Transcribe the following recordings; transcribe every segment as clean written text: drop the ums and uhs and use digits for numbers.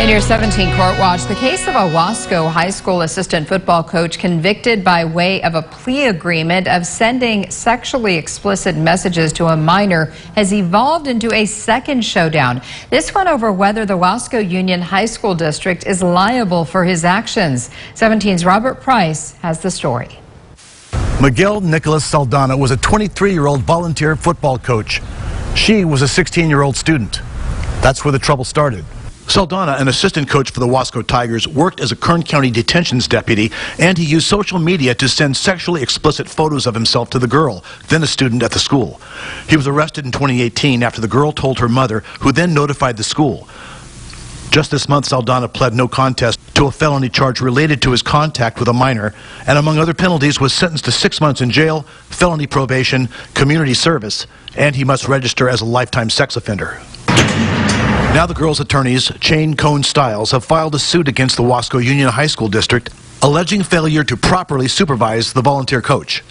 In your 17 Court Watch, the case of a Wasco high school assistant football coach convicted by way of a plea agreement of sending sexually explicit messages to a minor has evolved into a second showdown. This one over whether the Wasco Union High School District is liable for his actions. 17's Robert Price has the story. Miguel Nicholas Saldana was a 23-year-old volunteer football coach. She was a 16-year-old student. That's where the trouble started. Saldana, an assistant coach for the Wasco Tigers, worked as a Kern County detentions deputy, and he used social media to send sexually explicit photos of himself to the girl, then a student at the school. He was arrested in 2018 after the girl told her mother, who then notified the school. Just this month, Saldana pled no contest to a felony charge related to his contact with a minor, and among other penalties was sentenced to 6 months in jail, felony probation, community service, and he must register as a lifetime sex offender. Now the girl's attorneys, Chain Cone Styles, have filed a suit against the Wasco Union High School District, alleging failure to properly supervise the volunteer coach.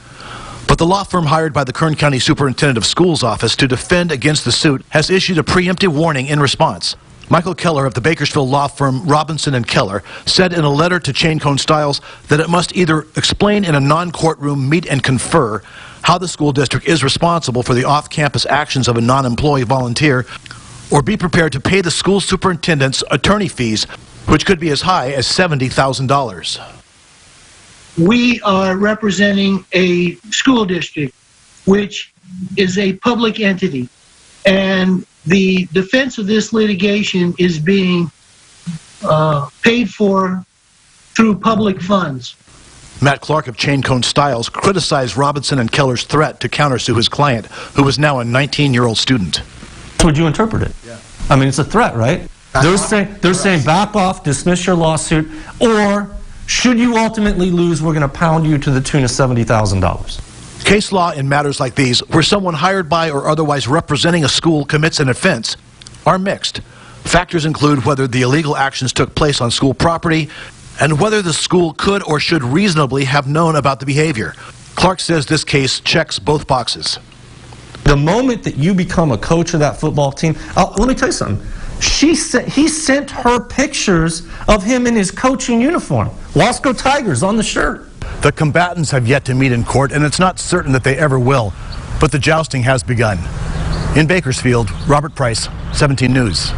But the law firm hired by the Kern County Superintendent of Schools office to defend against the suit has issued a preemptive warning in response. Michael KELLAR of the Bakersfield law firm Robinson & KELLAR said in a letter to Chain Cone Styles that it must either explain in a non-courtroom meet and confer how the school district is responsible for the off-campus actions of a non-employee volunteer, or be prepared to pay the school superintendent's attorney fees, which could be as high as $70,000. We are representing a school district, which is a public entity, and the defense of this litigation is being paid for through public funds. Matt Clark of Chain Cone Styles criticized Robinson & Kellar's threat to countersue his client, who is now a 19-year-old student. Would you interpret it? Yeah. I mean, it's a threat, right? They're saying back off, dismiss your lawsuit, or should you ultimately lose, we're going to pound you to the tune of $70,000. Case law in matters like these, where someone hired by or otherwise representing a school commits an offense, are mixed. Factors include whether the illegal actions took place on school property and whether the school could or should reasonably have known about the behavior. Clark says this case checks both boxes. The moment that you become a coach of that football team, let me tell you something. He sent her pictures of him in his coaching uniform. Wasco Tigers on the shirt. The combatants have yet to meet in court, and it's not certain that they ever will. But the jousting has begun. In Bakersfield, Robert Price, 17 News.